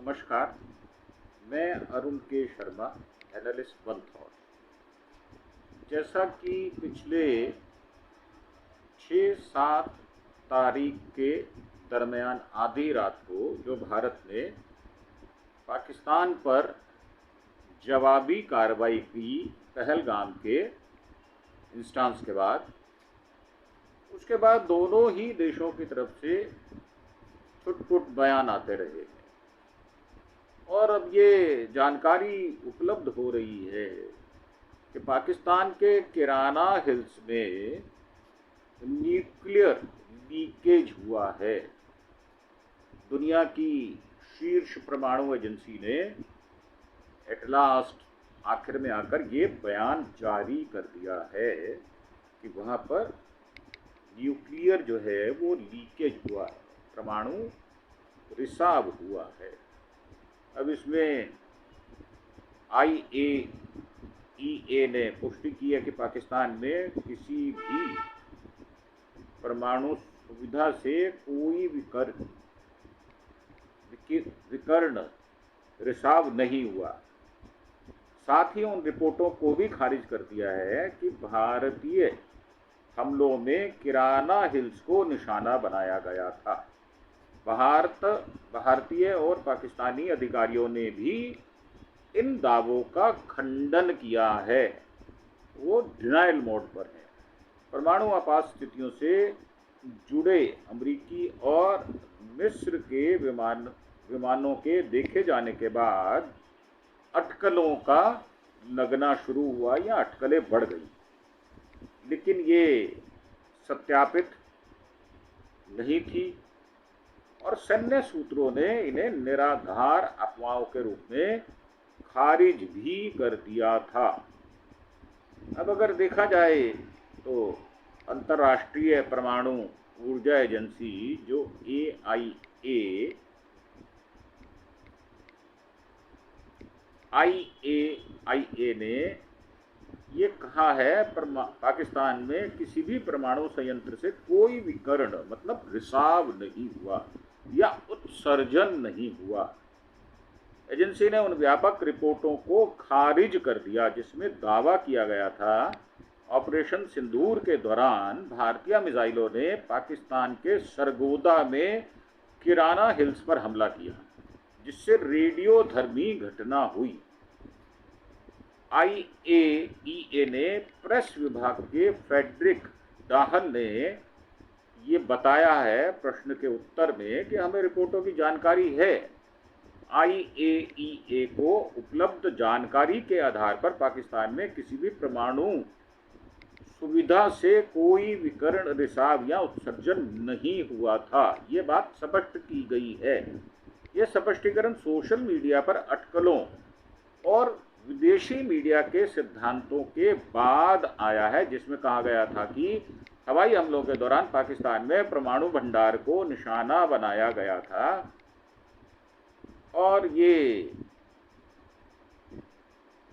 नमस्कार, मैं अरुण के शर्मा, एनालिस्ट वन थॉट। जैसा कि पिछले 6-7 तारीख के दरमियान आधी रात को जो भारत ने पाकिस्तान पर जवाबी कार्रवाई की पहलगाम के इंस्टांस के बाद, उसके बाद दोनों ही देशों की तरफ से छुट-पुट बयान आते रहे और अब ये जानकारी उपलब्ध हो रही है कि पाकिस्तान के किराना हिल्स में न्यूक्लियर लीकेज हुआ है। दुनिया की शीर्ष परमाणु एजेंसी ने एट लास्ट आखिर में आकर ये बयान जारी कर दिया है कि वहाँ पर न्यूक्लियर जो है वो लीकेज हुआ है, परमाणु रिसाव हुआ है। अब इसमें IAEA ने पुष्टि की है कि पाकिस्तान में किसी भी परमाणु सुविधा से कोई विकर्ण रिसाव नहीं हुआ। साथ ही उन रिपोर्टों को भी खारिज कर दिया है कि भारतीय हमलों में किराना हिल्स को निशाना बनाया गया था। भारतीय और पाकिस्तानी अधिकारियों ने भी इन दावों का खंडन किया है, वो डिनाइल मोड पर है। परमाणु आपात स्थितियों से जुड़े अमेरिकी और मिस्र के विमानों के देखे जाने के बाद अटकलों का लगना शुरू हुआ या अटकलें बढ़ गई, लेकिन ये सत्यापित नहीं थी और सैन्य सूत्रों ने इन्हें निराधार अफवाहों के रूप में खारिज भी कर दिया था। अब अगर देखा जाए तो अंतर्राष्ट्रीय परमाणु ऊर्जा एजेंसी जो IAEA ने ये कहा है पाकिस्तान में किसी भी परमाणु संयंत्र से कोई विकर्ण मतलब रिसाव नहीं हुआ या उत्सर्जन नहीं हुआ। एजेंसी ने उन व्यापक रिपोर्टों को खारिज कर दिया जिसमें दावा किया गया था ऑपरेशन सिंदूर के दौरान भारतीय मिसाइलों ने पाकिस्तान के सरगोदा में किराना हिल्स पर हमला किया, जिससे रेडियोधर्मी घटना हुई। IAEA ने प्रेस विभाग के फेडरिक डाहल ने ये बताया है प्रश्न के उत्तर में कि हमें रिपोर्टों की जानकारी है। IAEA को उपलब्ध जानकारी के आधार पर पाकिस्तान में किसी भी परमाणु सुविधा से कोई विकर्ण रिसाव या उत्सर्जन नहीं हुआ था। ये बात स्पष्ट की गई है। ये स्पष्टीकरण सोशल मीडिया पर अटकलों और विदेशी मीडिया के सिद्धांतों के बाद आया है, जिसमें कहा गया था कि हवाई हमलों के दौरान पाकिस्तान में परमाणु भंडार को निशाना बनाया गया था और ये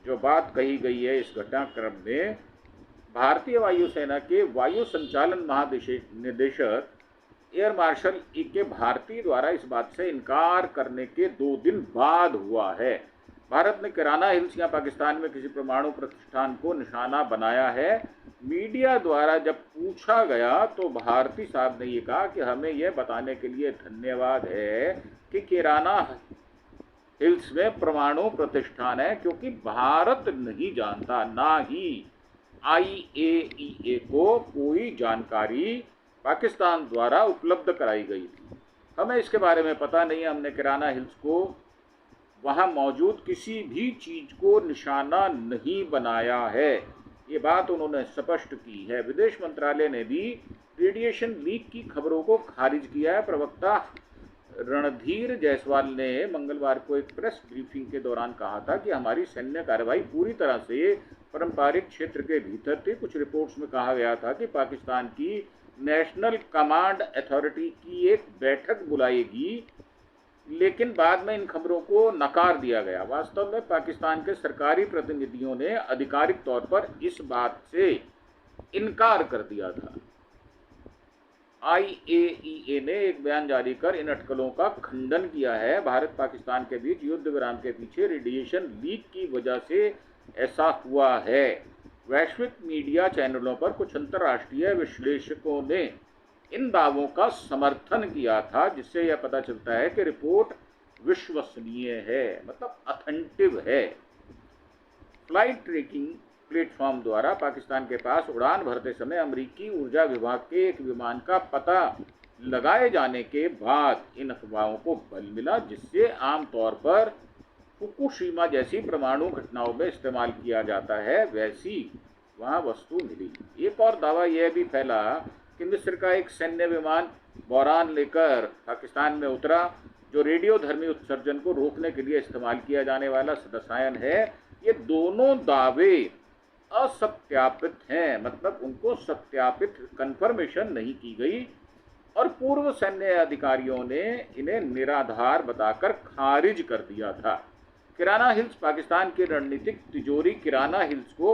जो बात कही गई है इस घटनाक्रम में भारतीय वायुसेना के वायु संचालन महानिदेशक एयर मार्शल AK भारती द्वारा इस बात से इनकार करने के 2 दिन बाद हुआ है। भारत ने किराना हिल्स या पाकिस्तान में किसी परमाणु प्रतिष्ठान को निशाना बनाया है। मीडिया द्वारा जब पूछा गया तो भारती साहब ने ये कहा कि हमें यह बताने के लिए धन्यवाद है कि किराना हिल्स में परमाणु प्रतिष्ठान है, क्योंकि भारत नहीं जानता, ना ही IAEA को कोई जानकारी पाकिस्तान द्वारा उपलब्ध कराई गई थी। हमें इसके बारे में पता नहीं है। हमने किराना हिल्स को वहाँ मौजूद किसी भी चीज को निशाना नहीं बनाया है, ये बात उन्होंने स्पष्ट की है। विदेश मंत्रालय ने भी रेडिएशन लीक की खबरों को खारिज किया है। प्रवक्ता रणधीर जायसवाल ने मंगलवार को एक प्रेस ब्रीफिंग के दौरान कहा था कि हमारी सैन्य कार्रवाई पूरी तरह से पारंपरिक क्षेत्र के भीतर थी। कुछ रिपोर्ट्स में कहा गया था कि पाकिस्तान की नेशनल कमांड अथॉरिटी की एक बैठक बुलाएगी, लेकिन बाद में इन खबरों को नकार दिया गया। वास्तव में पाकिस्तान के सरकारी प्रतिनिधियों ने आधिकारिक तौर पर इस बात से इनकार कर दिया था। IAEA ने एक बयान जारी कर इन अटकलों का खंडन किया है। भारत पाकिस्तान के बीच युद्ध विराम के पीछे रेडिएशन लीक की वजह से ऐसा हुआ है। वैश्विक मीडिया चैनलों पर कुछ अंतर्राष्ट्रीय विश्लेषकों ने इन दावों का समर्थन किया था, जिससे यह पता चलता है कि रिपोर्ट विश्वसनीय है, मतलब ऑथेंटिक है। फ्लाइट ट्रैकिंग प्लेटफॉर्म द्वारा पाकिस्तान के पास उड़ान भरते समय अमेरिकी ऊर्जा विभाग के एक विमान का पता लगाए जाने के बाद इन अफवाहों को बल मिला, जिससे आमतौर पर फुकुशिमा जैसी परमाणु घटनाओं में इस्तेमाल किया जाता है वैसी वहां वस्तु मिली। एक और दावा यह भी फैला कि मिस्र का एक सैन्य विमान बोरान लेकर पाकिस्तान में उतरा, जो रेडियोधर्मी उत्सर्जन को रोकने के लिए इस्तेमाल किया जाने वाला रसायन है। ये दोनों दावे असत्यापित हैं, मतलब उनको सत्यापित कंफर्मेशन नहीं की गई और पूर्व सैन्य अधिकारियों ने इन्हें निराधार बताकर खारिज कर दिया था। किराना हिल्स पाकिस्तान की रणनीतिक तिजोरी किराना हिल्स को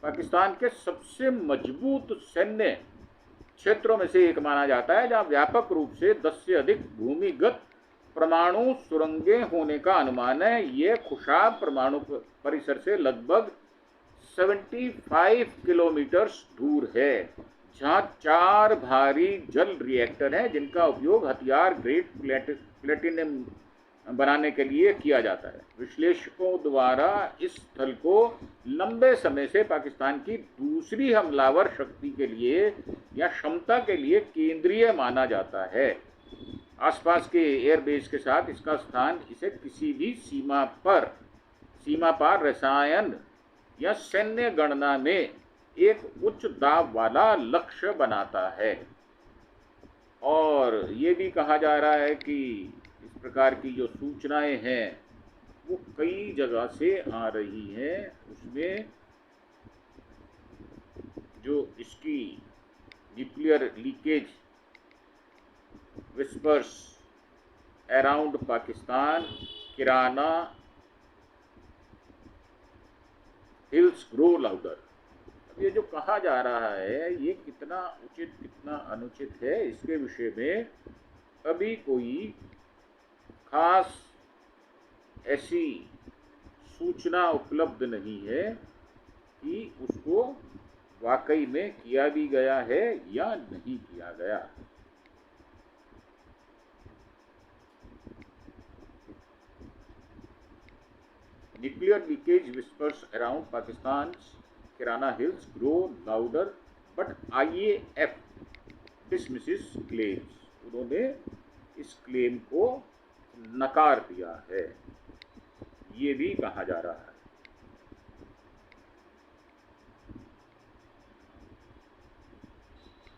पाकिस्तान के सबसे मजबूत सैन्य क्षेत्रों में से एक माना जाता है, जहां व्यापक रूप से 10 से अधिक भूमिगत परमाणु सुरंगें होने का अनुमान है। ये खुशाब परमाणु परिसर से लगभग 75 किलोमीटर दूर है, जहां 4 भारी जल रिएक्टर हैं, जिनका उपयोग हथियार ग्रेड प्लेटिनम बनाने के लिए किया जाता है। विश्लेषकों द्वारा इस स्थल को लंबे समय से पाकिस्तान की दूसरी हमलावर शक्ति के लिए या क्षमता के लिए केंद्रीय माना जाता है। आसपास के एयरबेस के साथ इसका स्थान इसे किसी भी सीमा पार रसायन या सैन्य गणना में एक उच्च दाब वाला लक्ष्य बनाता है। और ये भी कहा जा रहा है कि इस प्रकार की जो सूचनाएं हैं वो कई जगह से आ रही हैं। उसमें जो इसकी nuclear leakage whispers around Pakistan, Kirana hills grow louder, ये जो कहा जा रहा है ये कितना उचित कितना अनुचित है, इसके विषय में अभी कोई खास ऐसी सूचना उपलब्ध नहीं है कि उसको वाकई में किया भी गया है या नहीं किया गया। Nuclear leakage whispers around Pakistan's Kirana Hills grow louder, but IAF dismisses claims. उन्होंने इस क्लेम को नकार दिया है, ये भी कहा जा रहा है।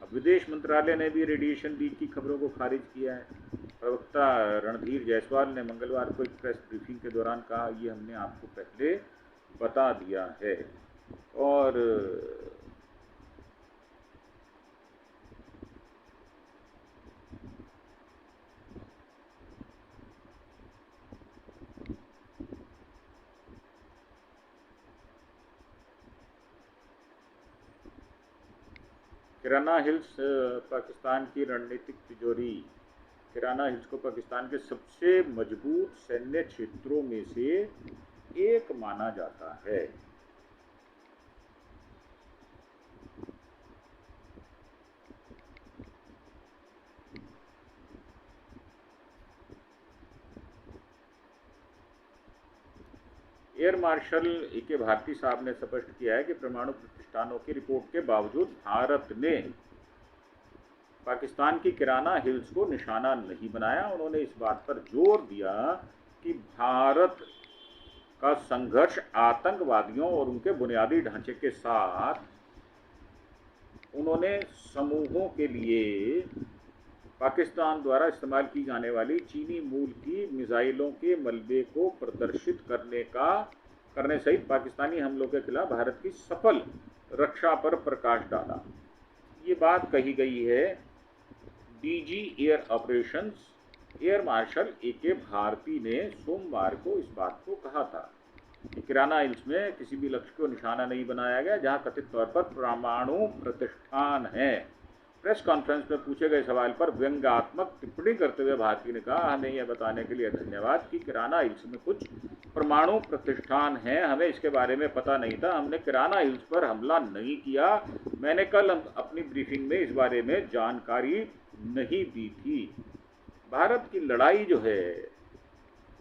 अब विदेश मंत्रालय ने भी रेडिएशन लीक की खबरों को खारिज किया है। प्रवक्ता रणधीर जायसवाल ने मंगलवार को एक प्रेस ब्रीफिंग के दौरान कहा, ये हमने आपको पहले बता दिया है। और किराना हिल्स पाकिस्तान की रणनीतिक तिजोरी किराना हिल्स को पाकिस्तान के सबसे मजबूत सैन्य क्षेत्रों में से एक माना जाता है। एयर मार्शल ए.के. भारती साहब ने स्पष्ट किया है कि परमाणु प्रतिष्ठानों की रिपोर्ट के बावजूद भारत ने पाकिस्तान की किराना हिल्स को निशाना नहीं बनाया। उन्होंने इस बात पर जोर दिया कि भारत का संघर्ष आतंकवादियों और उनके बुनियादी ढांचे के साथ उन्होंने समूहों के लिए पाकिस्तान द्वारा इस्तेमाल की जाने वाली चीनी मूल की मिसाइलों के मलबे को प्रदर्शित करने सहित पाकिस्तानी हमलों के खिलाफ भारत की सफल रक्षा पर प्रकाश डाला। ये बात कही गई है DG air operations air marshal ए.के. भारती ने सोमवार को इस बात को कहा था कि किराना हिल्स में किसी भी लक्ष्य को निशाना नहीं बनाया गया जहां कथित तौर पर परमाणु प्रतिष्ठान है। प्रेस कॉन्फ्रेंस में पूछे गए सवाल पर व्यंग्यात्मक टिप्पणी करते हुए भारती ने कहा, हमें यह बताने के लिए धन्यवाद कि किराना हिल्स में कुछ परमाणु प्रतिष्ठान हैं, हमें इसके बारे में पता नहीं था, हमने किराना हिल्स पर हमला नहीं किया, मैंने कल अपनी ब्रीफिंग में इस बारे में जानकारी नहीं दी थी। भारत की लड़ाई जो है,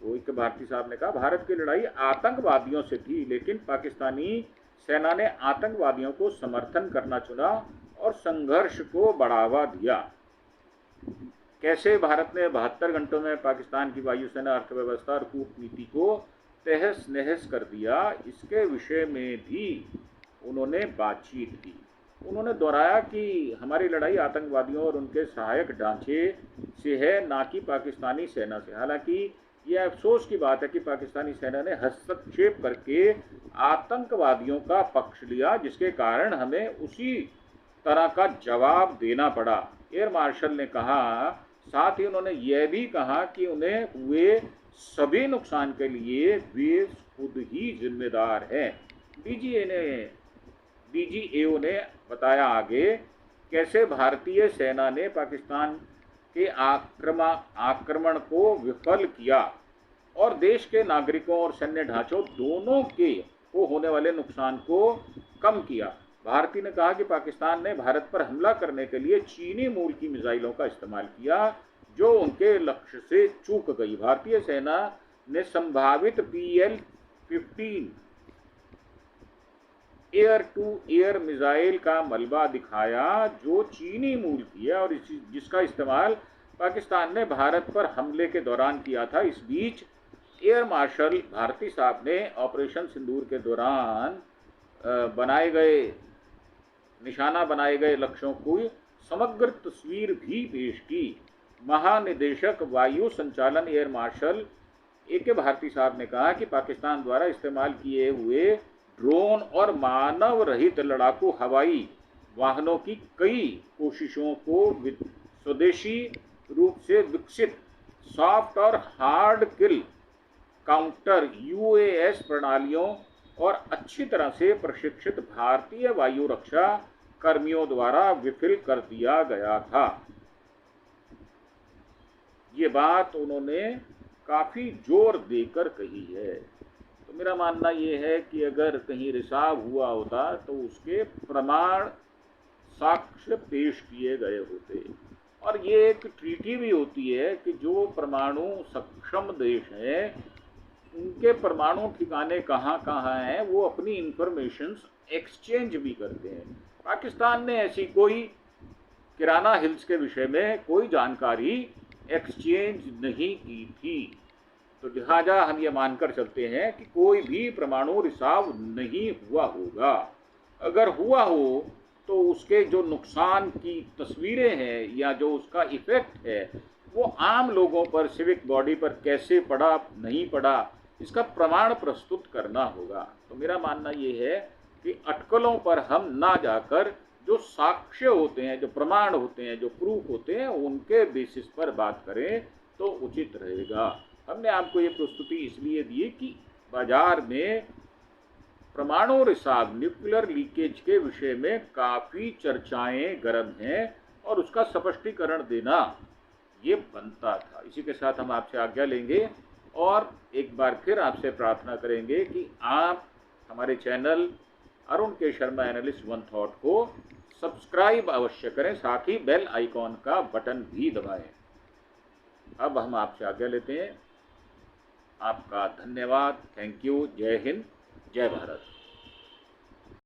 वो एक भारती साहब ने कहा, भारत की लड़ाई आतंकवादियों से थी, लेकिन पाकिस्तानी सेना ने आतंकवादियों को समर्थन करना चुना और संघर्ष को बढ़ावा दिया। कैसे भारत ने 72 घंटों में पाकिस्तान की वायुसेना, अर्थव्यवस्था और कूटनीति को तहस नहस कर दिया, इसके विषय में भी उन्होंने बातचीत की। उन्होंने दोहराया कि हमारी लड़ाई आतंकवादियों और उनके सहायक ढांचे से है, ना कि पाकिस्तानी सेना से। हालांकि यह अफसोस की बात है कि पाकिस्तानी सेना ने हस्तक्षेप करके आतंकवादियों का पक्ष लिया, जिसके कारण हमें उसी तरह का जवाब देना पड़ा, एयर मार्शल ने कहा। साथ ही उन्होंने यह भी कहा कि उन्हें हुए सभी नुकसान के लिए वे खुद ही जिम्मेदार हैं। डीजीएओ ने बताया आगे, कैसे भारतीय सेना ने पाकिस्तान के आक्रमण को विफल किया और देश के नागरिकों और सैन्य ढांचों दोनों को होने वाले नुकसान को कम किया। भारती ने कहा कि पाकिस्तान ने भारत पर हमला करने के लिए चीनी मूल की मिसाइलों का इस्तेमाल किया, जो उनके लक्ष्य से चूक गई। भारतीय सेना ने संभावित PL-15 air to air missile का मलबा दिखाया, जो चीनी मूल की है और जिसका इस्तेमाल पाकिस्तान ने भारत पर हमले के दौरान किया था। इस बीच एयर मार्शल भारती साहब ने ऑपरेशन सिंदूर के दौरान निशाना बनाए गए लक्ष्यों की समग्र तस्वीर भी पेश की। महानिदेशक वायु संचालन एयर मार्शल AK भारती साहब ने कहा कि पाकिस्तान द्वारा इस्तेमाल किए हुए ड्रोन और मानव रहित लड़ाकू हवाई वाहनों की कई कोशिशों को स्वदेशी रूप से विकसित सॉफ्ट और हार्ड किल काउंटर UAS प्रणालियों और अच्छी तरह से प्रशिक्षित भारतीय वायु रक्षा कर्मियों द्वारा विफल कर दिया गया था। ये बात उन्होंने काफ़ी जोर देकर कही है। तो मेरा मानना ये है कि अगर कहीं रिसाव हुआ होता तो उसके प्रमाण साक्ष्य पेश किए गए होते। और ये एक ट्रीटी भी होती है कि जो परमाणु सक्षम देश हैं, उनके परमाणु ठिकाने कहाँ कहाँ हैं, वो अपनी इंफॉर्मेशंस एक्सचेंज भी करते हैं। पाकिस्तान ने ऐसी कोई किराना हिल्स के विषय में कोई जानकारी एक्सचेंज नहीं की थी, तो लिहाजा हम ये मानकर चलते हैं कि कोई भी परमाणु रिसाव नहीं हुआ होगा। अगर हुआ हो तो उसके जो नुकसान की तस्वीरें हैं या जो उसका इफेक्ट है, वो आम लोगों पर, सिविक बॉडी पर कैसे पड़ा, नहीं पड़ा, इसका प्रमाण प्रस्तुत करना होगा। तो मेरा मानना ये है कि अटकलों पर हम ना जाकर जो साक्ष्य होते हैं, जो प्रमाण होते हैं, जो प्रूफ होते हैं, उनके बेसिस पर बात करें तो उचित रहेगा। हमने आपको ये प्रस्तुति इसलिए दी कि बाजार में परमाणु रिसाव, न्यूक्लियर लीकेज के विषय में काफ़ी चर्चाएं गर्म हैं और उसका स्पष्टीकरण देना ये बनता था। इसी के साथ हम आपसे आज्ञा लेंगे और एक बार फिर आपसे प्रार्थना करेंगे कि आप हमारे चैनल अरुण के शर्मा एनालिस्ट वन थॉट को सब्सक्राइब अवश्य करें, साथ ही बेल आइकॉन का बटन भी दबाएं। अब हम आपसे आज्ञा लेते हैं। आपका धन्यवाद। Thank you. जय हिंद, जय भारत।